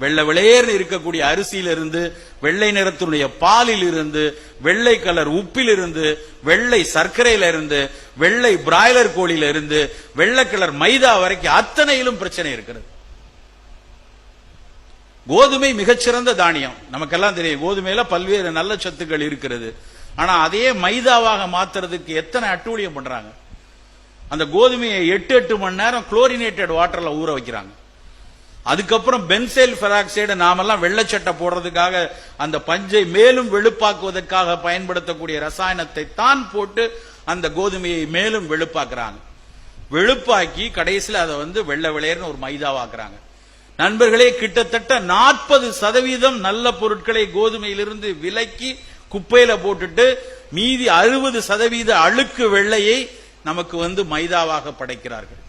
வெள்ளை வெளியேறு இருக்கக்கூடிய அரிசியிலிருந்து, வெள்ளை நிறத்தினுடைய பாலில் இருந்து, வெள்ளை கலர் உப்பில் இருந்து, வெள்ளை சர்க்கரையில இருந்து, வெள்ளை பிராய்லர் கோழியில இருந்து, வெள்ளை கலர் மைதா வரைக்கும் அத்தனையிலும் பிரச்சனை இருக்கிறது. கோதுமை மிகச்சிறந்த தானியம், நமக்கெல்லாம் தெரியும். கோதுமையில பல்வேறு நல்ல சத்துக்கள் இருக்கிறது. ஆனா அதே மைதாவாக மாத்துறதுக்கு எத்தனை அட்டூழியம் பண்றாங்க. அந்த கோதுமையை 8 மணி நேரம் குளோரினேட்டட் வாட்டர்ல ஊற வைக்கிறாங்க. அதுக்கப்புறம் பென்சைல் பெராக்சைடு நாமெல்லாம் வெள்ளச்சட்டை போடுறதுக்காக அந்த பஞ்சை மேலும் வெளுப்பாக்குவதற்காக பயன்படுத்தக்கூடிய ரசாயனத்தை தான் போட்டு அந்த கோதுமையை மேலும் வெளுப்பாக்குறாங்க. வெளுப்பாக்கி கடைசியில் அதை வெள்ளை வெளியேறுன்னு ஒரு மைதாவாக்குறாங்க. நண்பர்களே, கிட்டத்தட்ட 40% நல்ல பொருட்களை கோதுமையிலிருந்து விலக்கி குப்பையில போட்டுட்டு மீதி 60% அழுக்கு வெள்ளையை நமக்கு மைதாவாக படைக்கிறார்கள்.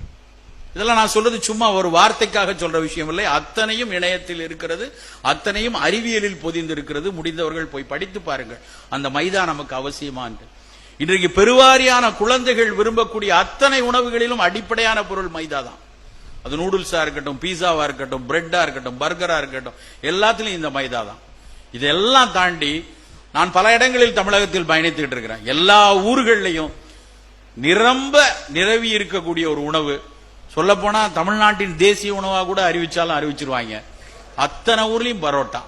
இதெல்லாம் நான் சொல்றது சும்மா ஒரு வார்த்தைக்காக சொல்ற விஷயம் இல்லை. அத்தனையும் இணையத்தில் இருக்கிறது, அத்தனையும் அறிவியலில் பொதிந்து இருக்கிறது. முடிந்தவர்கள் போய் படித்து பாருங்கள். அந்த மைதா நமக்கு அவசியமா என்று. இன்றைக்கு பெருவாரியான குழந்தைகள் விரும்பக்கூடிய அத்தனை உணவுகளிலும் அடிப்படையான பொருள் மைதா தான். அது நூடுல்ஸா இருக்கட்டும், பீஸாவா இருக்கட்டும், பிரெட்டா இருக்கட்டும், பர்கரா இருக்கட்டும், எல்லாத்திலும் இந்த மைதா தான். இதெல்லாம் தாண்டி நான் பல இடங்களில் தமிழகத்தில் பயணித்துக்கிட்டு இருக்கிறேன். எல்லா ஊர்களையும் நிரவி இருக்கக்கூடிய ஒரு உணவு, சொல்ல போனா தமிழ்நாட்டின் தேசிய உணவா கூட அறிவிச்சாலும் அறிவிச்சிருவாங்க. அத்தனை ஊர்லயும் பரோட்டா,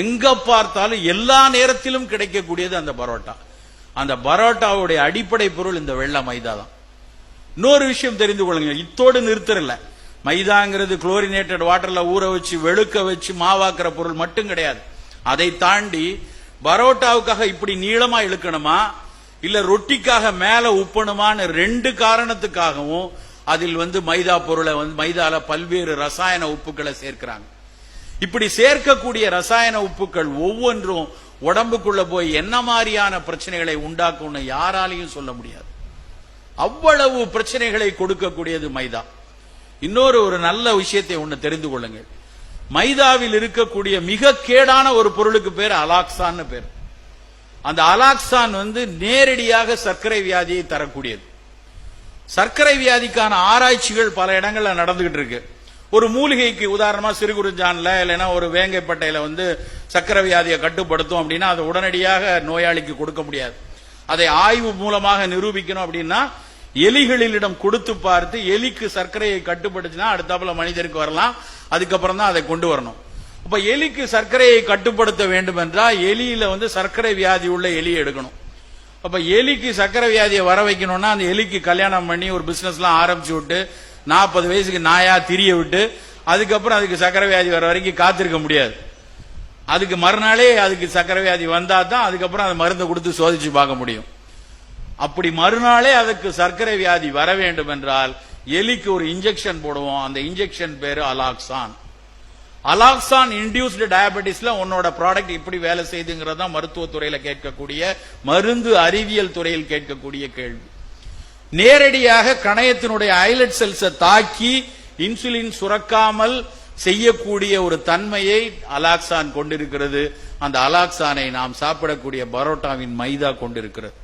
எங்க பார்த்தாலும் எல்லா நேரத்திலும் கிடைக்கக்கூடியது அந்த பரோட்டா. அந்த பரோட்டாவுடைய அடிப்படை பொருள் இந்த வெள்ளை மைதா தான். இன்னொரு விஷயம் தெரிந்து கொள்ளுங்க, இத்தோடு நிறுத்தல. மைதாங்கிறது குளோரினேட்டட் வாட்டர்ல ஊற வச்சு வெளுக்க வச்சு மாவாக்குற பொருள் மட்டும் கிடையாது. அதை தாண்டி பரோட்டாவுக்காக இப்படி நீளமா இழுக்கணுமா, இல்ல ரொட்டிக்காக மேல உப்பணுமான்னு 2 காரணத்துக்காகவும் அதில் மைதா பொருளை மைதால பல்வேறு ரசாயன உப்புக்களை சேர்க்கிறாங்க. இப்படி சேர்க்கக்கூடிய ரசாயன உப்புக்கள் ஒவ்வொன்றும் உடம்புக்குள்ள போய் என்ன மாதிரியான பிரச்சனைகளை உண்டாக்கும்னு யாராலையும் சொல்ல முடியாது. அவ்வளவு பிரச்சனைகளை கொடுக்கக்கூடியது மைதா. இன்னொரு நல்ல விஷயத்தை ஒண்ணு தெரிந்து கொள்ளுங்கள். மைதாவில் இருக்கக்கூடிய மிக கேடான ஒரு பொருளுக்கு பேர் அலாக்சான் பேர். அந்த அலாக்சான் நேரடியாக சர்க்கரை வியாதியை தரக்கூடியது. சர்க்கரை வியாதிக்கான ஆராய்ச்சிகள் பல இடங்கள்ல நடந்துகிட்டு இருக்கு. ஒரு மூலிகைக்கு உதாரணமா சிறுகுறிஞ்சான்ல இல்லைன்னா ஒரு வேங்கைப்பட்டையில சர்க்கரை வியாதியை கட்டுப்படுத்தும் அப்படின்னா அதை உடனடியாக நோயாளிக்கு கொடுக்க முடியாது. அதை ஆய்வு மூலமாக நிரூபிக்கணும் அப்படின்னா எலிகளிடம் கொடுத்து பார்த்து எலிக்கு சர்க்கரையை கட்டுப்படுத்தினா அடுத்தாப்புல மனிதருக்கு வரலாம். அதுக்கப்புறம் தான் அதை கொண்டு வரணும். அப்ப எலிக்கு சர்க்கரையை கட்டுப்படுத்த வேண்டும் என்றால் எலியில சர்க்கரை வியாதி உள்ள எலியை எடுக்கணும். அப்ப எலிக்கு சர்க்கரை வியாதியை வர வைக்கணும்னா அந்த எலிக்கு கல்யாணம் பண்ணி ஒரு பிசினஸ் எல்லாம் ஆரம்பிச்சு விட்டு 40 வயசுக்கு நாயா திரிய விட்டு அதுக்கப்புறம் அதுக்கு சர்க்கரை வியாதி வர வரைக்கும் காத்திருக்க முடியாது. அதுக்கு மறுநாளே அதுக்கு சர்க்கரை வியாதி வந்தா தான் அதுக்கப்புறம் அந்த மருந்தை கொடுத்து சோதிச்சு பார்க்க முடியும். அப்படி மறுநாளே அதுக்கு சர்க்கரை வியாதி வர வேண்டும் என்றால் எலிக்கு ஒரு இன்ஜெக்ஷன் போடுவோம். அந்த இன்ஜெக்ஷன் பேரு அலாக்சான். அலாக்சான் இன்டியூஸ்டு டயபெட்டிஸ்ல உன்னோட ப்ராடக்ட் இப்படி வேலை செய்துங்கிறதா மருத்துவத்துறையில கேட்கக்கூடிய, மருந்து அறிவியல் துறையில் கேட்கக்கூடிய கேள்வி. நேரடியாக கணையத்தினுடைய ஐலட் செல்ஸை தாக்கி இன்சுலின் சுரக்காமல் செய்யக்கூடிய ஒரு தன்மையை அலாக்சான் கொண்டிருக்கிறது. அந்த அலாக்சானை நாம் சாப்பிடக்கூடிய பரோட்டாவின் மைதா கொண்டிருக்கிறது.